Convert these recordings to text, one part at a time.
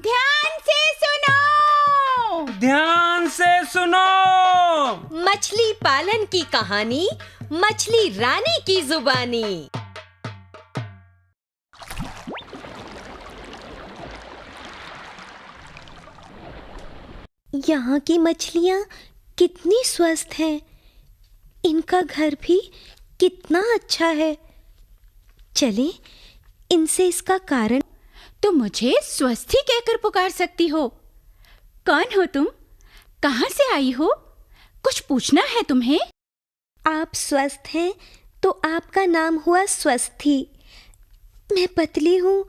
ध्यान से सुनो, ध्यान से सुनो। मछली पालन की कहानी, मछली रानी की जुबानी। यहाँ की मछलियाँ कितनी स्वस्थ हैं। इनका घर भी कितना अच्छा है। चलें, इनसे इसका कारण। तुम मुझे स्वस्थी कहकर पुकार सकती हो। कौन हो तुम? कहाँ से आई हो? कुछ पूछना है तुम्हें? आप स्वस्थ हैं तो आपका नाम हुआ स्वस्थी। मैं पतली हूँ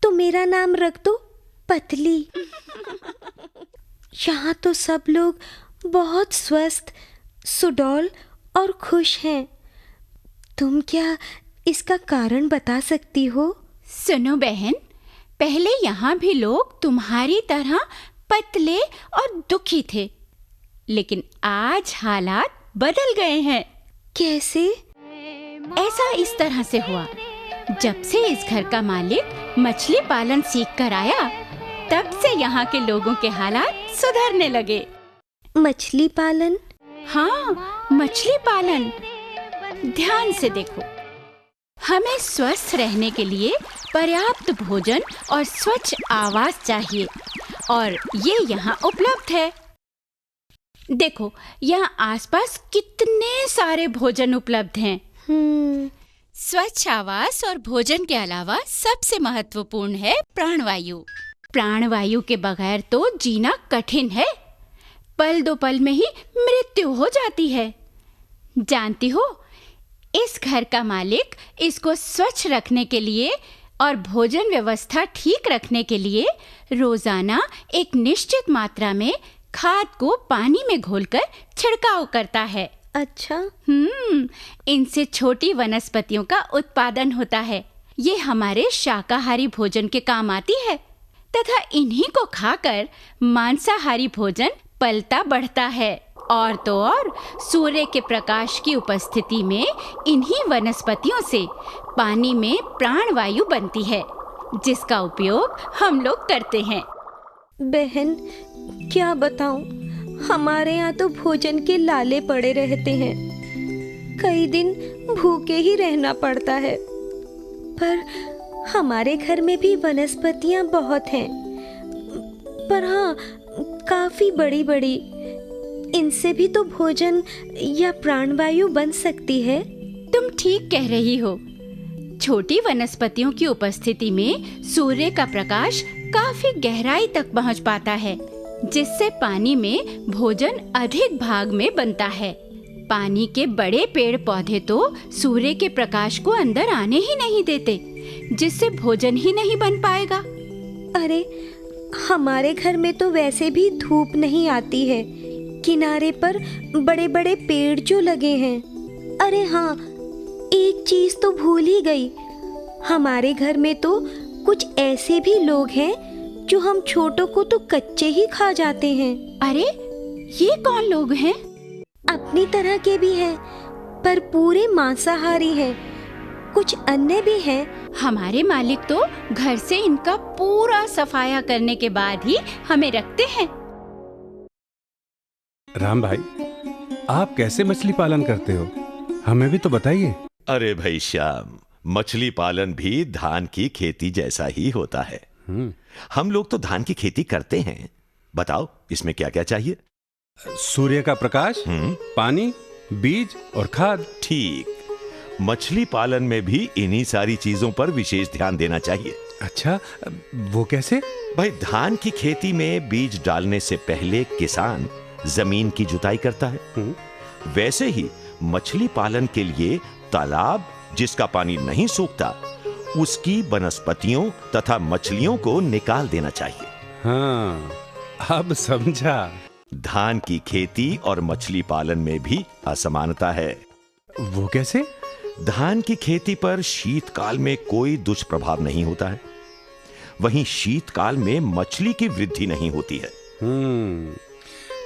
तो मेरा नाम रख दो पतली। यहाँ तो सब लोग बहुत स्वस्थ, सुडौल और खुश हैं। तुम क्या इसका कारण बता सकती हो? सुनो बहन, पहले यहाँ भी लोग तुम्हारी तरह पतले और दुखी थे, लेकिन आज हालात बदल गए हैं। कैसे? ऐसा इस तरह से हुआ, जब से इस घर का मालिक मछली पालन सीख कर आया, तब से यहाँ के लोगों के हालात सुधरने लगे। मछली पालन? हाँ, मछली पालन। ध्यान से देखो, हमें स्वस्थ रहने के लिए पर्याप्त भोजन और स्वच्छ आवास चाहिए, और ये यहाँ उपलब्ध है। देखो, यहाँ आसपास कितने सारे भोजन उपलब्ध हैं। स्वच्छ आवास और भोजन के अलावा सबसे महत्वपूर्ण है प्राणवायु। प्राणवायु के बगैर तो जीना कठिन है। पल दो पल में ही मृत्यु हो जाती है। जानती हो, इस घर का मालिक इसको स्वच्छ रखने के लिए और भोजन व्यवस्था ठीक रखने के लिए रोजाना एक निश्चित मात्रा में खाद को पानी में घोलकर छिड़काव करता है। अच्छा। इनसे छोटी वनस्पतियों का उत्पादन होता है। ये हमारे शाकाहारी भोजन के काम आती है, तथा इन्हीं को खाकर मांसाहारी भोजन पलता बढ़ता है। और तो और, सूर्य के प्रकाश की उपस्थिति में इन्हीं वनस्पतियों से पानी में प्राणवायु बनती है, जिसका उपयोग हम लोग करते हैं। बहन, क्या बताऊं, हमारे यहाँ तो भोजन के लाले पड़े रहते हैं। कई दिन भूखे ही रहना पड़ता है। पर हमारे घर में भी वनस्पतियाँ बहुत हैं, पर हाँ, काफी बड़ी बड़ी। इनसे भी तो भोजन या प्राणवायु बन सकती है। तुम ठीक कह रही हो। छोटी वनस्पतियों की उपस्थिति में सूर्य का प्रकाश काफी गहराई तक पहुंच पाता है, जिससे पानी में भोजन अधिक भाग में बनता है। पानी के बड़े पेड़ पौधे तो सूर्य के प्रकाश को अंदर आने ही नहीं देते, जिससे भोजन ही नहीं बन पाएगा। अरे, हमारे घर में तो वैसे भी धूप नहीं आती है। किनारे पर बड़े बड़े पेड़ जो लगे हैं। अरे हाँ, एक चीज तो भूल ही गई। हमारे घर में तो कुछ ऐसे भी लोग हैं जो हम छोटों को तो कच्चे ही खा जाते हैं। अरे, ये कौन लोग हैं? अपनी तरह के भी हैं, पर पूरे मांसाहारी हैं। कुछ अन्य भी हैं। हमारे मालिक तो घर से इनका पूरा सफाया करने के बाद ही हमें रखते हैं। राम भाई, आप कैसे मछली पालन करते हो? हमें भी तो बताइए। अरे भाई श्याम, मछली पालन भी धान की खेती जैसा ही होता है। हम लोग तो धान की खेती करते हैं। बताओ, इसमें क्या क्या चाहिए? सूर्य का प्रकाश, पानी, बीज और खाद। ठीक, मछली पालन में भी इन्हीं सारी चीजों पर विशेष ध्यान देना चाहिए। अच्छा, वो कैसे? भाई, धान की खेती में बीज डालने से पहले किसान जमीन की जुताई करता है। वैसे ही मछली पालन के लिए तालाब जिसका पानी नहीं सूखता, उसकी वनस्पतियों तथा मछलियों को निकाल देना चाहिए। हाँ, अब समझा। धान की खेती और मछली पालन में भी असमानता है। वो कैसे? धान की खेती पर शीतकाल में कोई दुष्प्रभाव नहीं होता है, वहीं शीतकाल में मछली की वृद्धि नहीं होती है।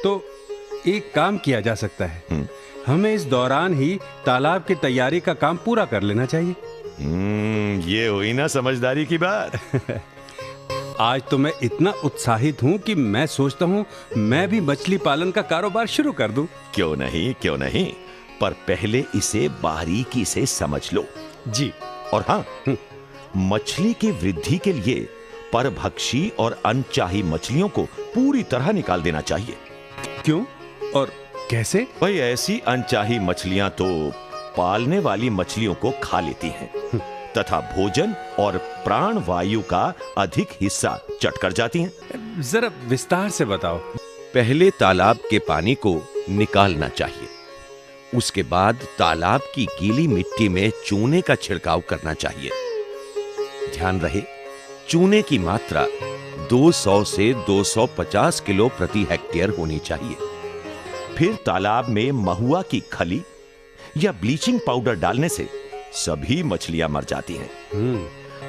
तो एक काम किया जा सकता है। हमें इस दौरान ही तालाब की तैयारी का काम पूरा कर लेना चाहिए। ये हुई ना समझदारी की बात। आज तो मैं इतना उत्साहित हूँ कि मैं सोचता हूँ मैं भी मछली पालन का कारोबार शुरू कर दूं। क्यों नहीं, क्यों नहीं, पर पहले इसे बारीकी से समझ लो। जी। और हाँ, मछली की वृद्धि के लिए परभक्षी और अनचाही मछलियों को पूरी तरह निकाल देना चाहिए। क्यों और कैसे? भाई, ऐसी अनचाही मछलियां तो पालने वाली मछलियों को खा लेती हैं तथा भोजन और प्राण वायु का अधिक हिस्सा चट कर जाती हैं। जरा विस्तार से बताओ। पहले तालाब के पानी को निकालना चाहिए। उसके बाद तालाब की गीली मिट्टी में चूने का छिड़काव करना चाहिए। ध्यान रहे, चूने की मात्रा 200 से 250 किलो प्रति हेक्टेयर होनी चाहिए। फिर तालाब में महुआ की खली या ब्लीचिंग पाउडर डालने से सभी मछलियां मर जाती हैं।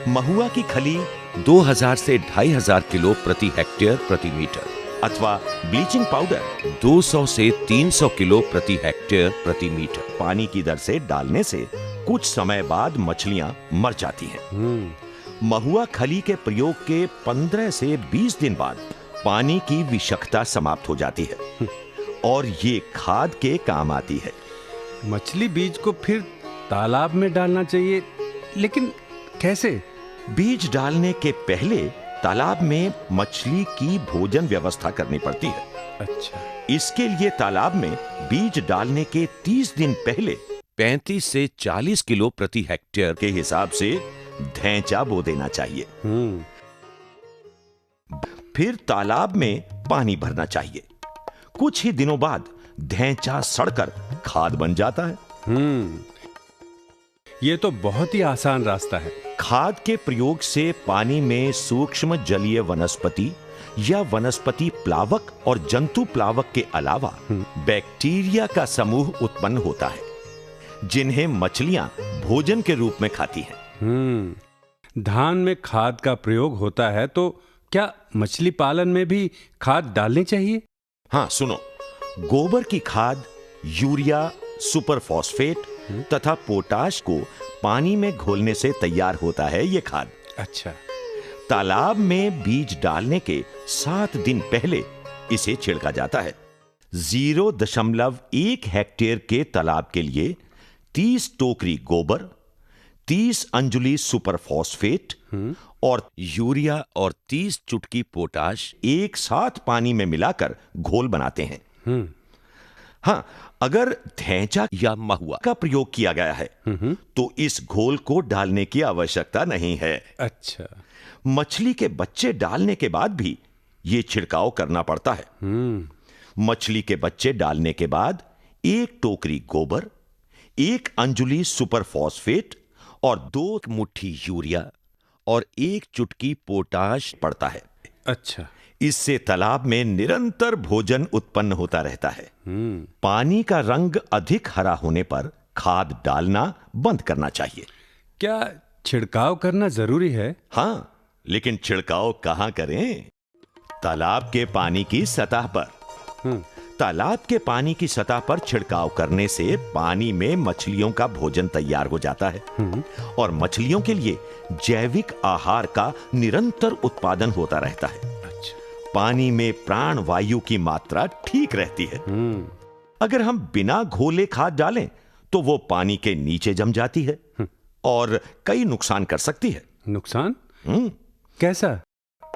महुआ की खली 2000 से 2500 किलो प्रति हेक्टेयर प्रति मीटर अथवा ब्लीचिंग पाउडर 200 से 300 किलो प्रति हेक्टेयर प्रति मीटर पानी की दर से डालने से कुछ समय बाद मछलियां मर जाती हैं। महुआ खली के प्रयोग के 15 से 20 दिन बाद पानी की विषाक्तता समाप्त हो जाती है और ये खाद के काम आती है। मछली बीज को फिर तालाब में डालना चाहिए, लेकिन कैसे? बीज डालने के पहले तालाब में मछली की भोजन व्यवस्था करनी पड़ती है। अच्छा। इसके लिए तालाब में बीज डालने के 30 दिन पहले 35 से 40 किलो प्रति हेक्टेयर के हिसाब से धैंचा बो देना चाहिए। फिर तालाब में पानी भरना चाहिए। कुछ ही दिनों बाद धैंचा सड़कर खाद बन जाता है। ये तो बहुत ही आसान रास्ता है। खाद के प्रयोग से पानी में सूक्ष्म जलीय वनस्पति या वनस्पति प्लावक और जंतु प्लावक के अलावा बैक्टीरिया का समूह उत्पन्न होता है, जिन्हें मछलियां भोजन के रूप में खाती हैं। धान में खाद का प्रयोग होता है, तो क्या मछली पालन में भी खाद डालनी चाहिए? हाँ, सुनो, गोबर की खाद, यूरिया, सुपर फॉस्फेट तथा पोटाश को पानी में घोलने से तैयार होता है ये खाद। अच्छा। तालाब में बीज डालने के 7 दिन पहले इसे छिड़का जाता है। 0.1 हेक्टेयर के तालाब के लिए 30 टोकरी गोबर, 30 अंजुली सुपर फॉस्फेट और यूरिया और 30 चुटकी पोटाश एक साथ पानी में मिलाकर घोल बनाते हैं। हाँ, अगर धैंचा या महुआ का प्रयोग किया गया है तो इस घोल को डालने की आवश्यकता नहीं है। अच्छा। मछली के बच्चे डालने के बाद भी यह छिड़काव करना पड़ता है। मछली के बच्चे डालने के बाद 1 टोकरी गोबर, 1 अंजुली सुपर फॉस्फेट और 2 मुट्ठी यूरिया और 1 चुटकी पोटाश पड़ता है। अच्छा। इससे तालाब में निरंतर भोजन उत्पन्न होता रहता है। पानी का रंग अधिक हरा होने पर खाद डालना बंद करना चाहिए। क्या छिड़काव करना जरूरी है? हाँ, लेकिन छिड़काव कहां करें? तालाब के पानी की सतह पर। तालाब के पानी की सतह पर छिड़काव करने से पानी में मछलियों का भोजन तैयार हो जाता है और मछलियों के लिए जैविक आहार का निरंतर उत्पादन होता रहता है। पानी में प्राण वायु की मात्रा ठीक रहती है। अगर हम बिना घोले खाद डालें तो वो पानी के नीचे जम जाती है और कई नुकसान कर सकती है। नुकसान? कैसा?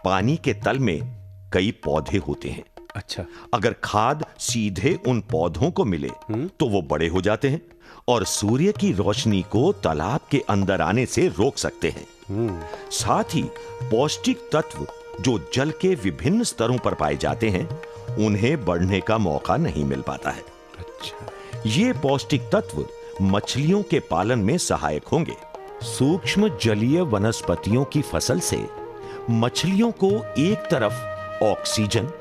पानी के तल में कई पौधे होते हैं। अच्छा। अगर खाद सीधे उन पौधों को मिले तो वो बड़े हो जाते हैं और सूर्य की रोशनी को तालाब के अंदर आने से रोक सकते हैं। साथ ही पौष्टिक तत्व जो जल के विभिन्न स्तरों पर पाए जाते हैं, उन्हें बढ़ने का मौका नहीं मिल पाता है। अच्छा। ये पौष्टिक तत्व मछलियों के पालन में सहायक होंगे। सूक्ष्म जलीय वनस्पतियों की फसल से मछलियों को एक तरफ ऑक्सीजन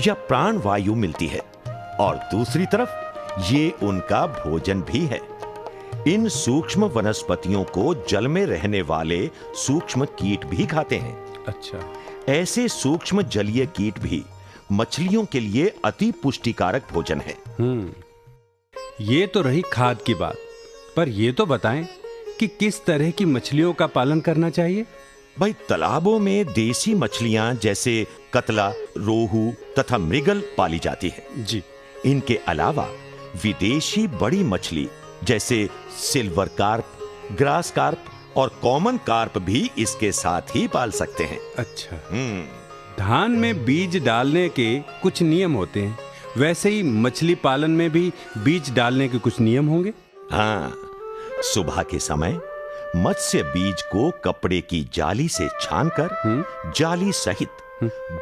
या प्राण वायु मिलती है और दूसरी तरफ ये उनका भोजन भी है। इन सूक्ष्म वनस्पतियों को जल में रहने वाले सूक्ष्म कीट भी खाते हैं। अच्छा। ऐसे सूक्ष्म जलीय कीट भी मछलियों के लिए अति पुष्टिकारक भोजन है। ये तो रही खाद की बात, पर ये तो बताएं कि किस तरह की मछलियों का पालन करना चाहिए? भाई तालाबों में देसी मछलियां जैसे कतला, रोहू तथा मृगल पाली जाती है। जी। इनके अलावा विदेशी बड़ी मछली जैसे सिल्वर कार्प, ग्रास कार्प और कॉमन कार्प भी इसके साथ ही पाल सकते हैं। अच्छा। धान में बीज डालने के कुछ नियम होते हैं, वैसे ही मछली पालन में भी बीज डालने के कुछ नियम होंगे? हाँ, सुबह के समय मत्स्य बीज को कपड़े की जाली से छानकर जाली सहित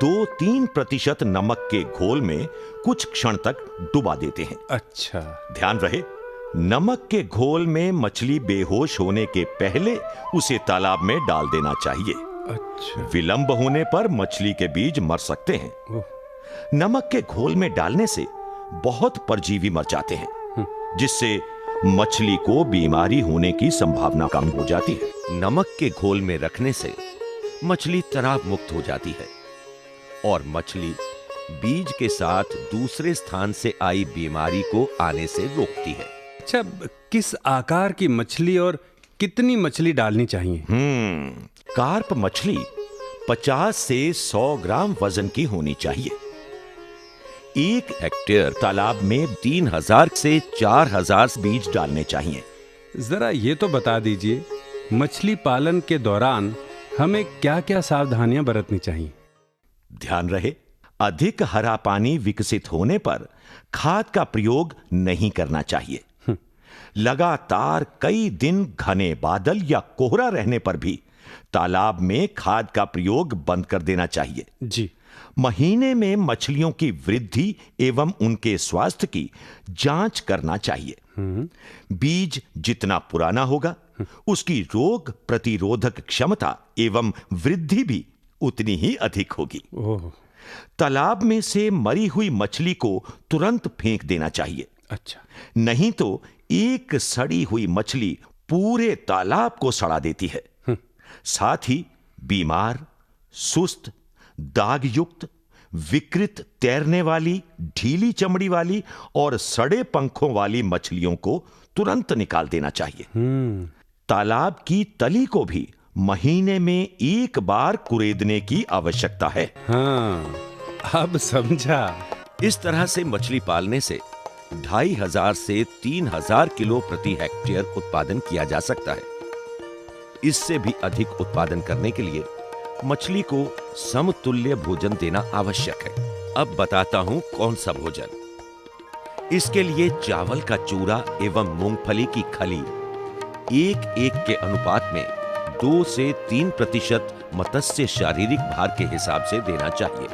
2-3% नमक के घोल में कुछ क्षण तक डुबा देते हैं। अच्छा। ध्यान रहे, नमक के घोल में मछली बेहोश होने के पहले उसे तालाब में डाल देना चाहिए। अच्छा। विलंब होने पर मछली के बीज मर सकते हैं। नमक के घोल में डालने से बहुत परजीवी मर जाते हैं, जिससे मछली को बीमारी होने की संभावना कम हो जाती है। नमक के घोल में रखने से मछली तनाव मुक्त हो जाती है और मछली बीज के साथ दूसरे स्थान से आई बीमारी को आने से रोकती है। अच्छा, किस आकार की मछली और कितनी मछली डालनी चाहिए? कार्प मछली 50 से 100 ग्राम वजन की होनी चाहिए। 1 हेक्टेयर तालाब में 3000 से 4000 बीज डालने चाहिए। जरा ये तो बता दीजिए, मछली पालन के दौरान हमें क्या-क्या सावधानियां बरतनी चाहिए? ध्यान रहे, अधिक हरा पानी विकसित होने पर खाद का प्रयोग नहीं करना चाहिए। लगातार कई दिन घने बादल या कोहरा रहने पर भी तालाब में खाद का प्रयोग बंद कर देना चाहिए। जी। महीने में मछलियों की वृद्धि एवं उनके स्वास्थ्य की जांच करना चाहिए। बीज जितना पुराना होगा, उसकी रोग प्रतिरोधक क्षमता एवं वृद्धि भी उतनी ही अधिक होगी। तालाब में से मरी हुई मछली को तुरंत फेंक देना चाहिए। अच्छा। नहीं तो एक सड़ी हुई मछली पूरे तालाब को सड़ा देती है। साथ ही बीमार, सुस्त, दाग युक्त, विकृत तैरने वाली, ढीली चमड़ी वाली और सड़े पंखों वाली मछलियों को तुरंत निकाल देना चाहिए। तालाब की तली को भी महीने में 1 बार कुरेदने की आवश्यकता है। हाँ, अब समझा। इस तरह से मछली पालने से 2500 से 3000 किलो प्रति हेक्टेयर उत्पादन किया जा सकता है। इससे भी अधिक उत्पादन करने के लिए मछली को समतुल्य भोजन देना आवश्यक है। अब बताता हूं कौन सा भोजन। इसके लिए चावल का चूरा एवं मूंगफली की खली 1:1 के अनुपात में 2 से 3% मत्स्य शारीरिक भार के हिसाब से देना चाहिए।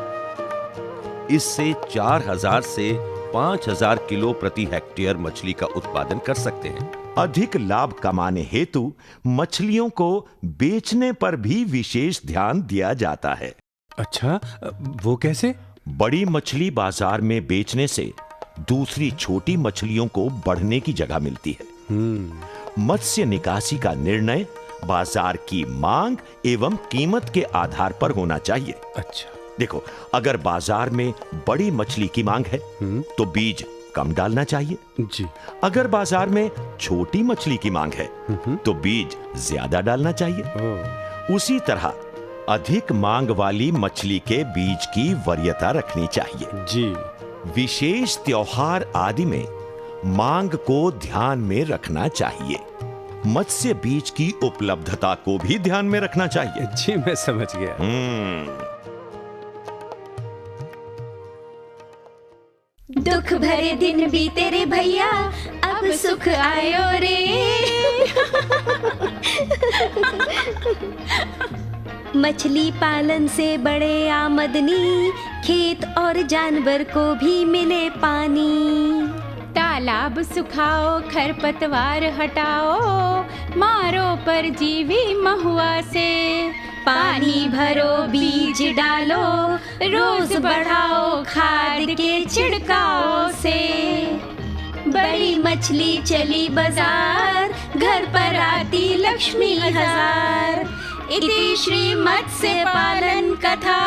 इससे 4000 से 5000 किलो प्रति हेक्टेयर मछली का उत्पादन कर सकते हैं। अधिक लाभ कमाने हेतु मछलियों को बेचने पर भी विशेष ध्यान दिया जाता है। अच्छा, वो कैसे? बड़ी मछली बाजार में बेचने से दूसरी छोटी मछलियों को बढ़ने की जगह मिलती है। मत्स्य निकासी का निर्णय बाजार की मांग एवं कीमत के आधार पर होना चाहिए। अच्छा। देखो, अगर बाजार में बड़ी मछली की मांग है तो बीज कम डालना चाहिए। जी। अगर बाजार में छोटी मछली की मांग है तो बीज ज्यादा डालना चाहिए। उसी तरह अधिक मांग वाली मछली के बीज की वरीयता रखनी चाहिए। जी। विशेष त्योहार आदि में मांग को ध्यान में रखना चाहिए। मत्स्य बीज की उपलब्धता को भी ध्यान में रखना चाहिए। जी, मैं समझ गया। दुख भरे दिन बीते रे भैया, अब सुख आयो रे। मछली पालन से बड़े आमदनी, खेत और जानवर को भी मिले पानी। तालाब सुखाओ, खरपतवार हटाओ, मारो परजीवी महुआ से। पानी भरो, बीज डालो, रोज बढ़ाओ खाद के छिड़काव से। बड़ी मछली चली बाजार, घर पर आती लक्ष्मी हजार। इति श्री मत्स्य पालन कथा।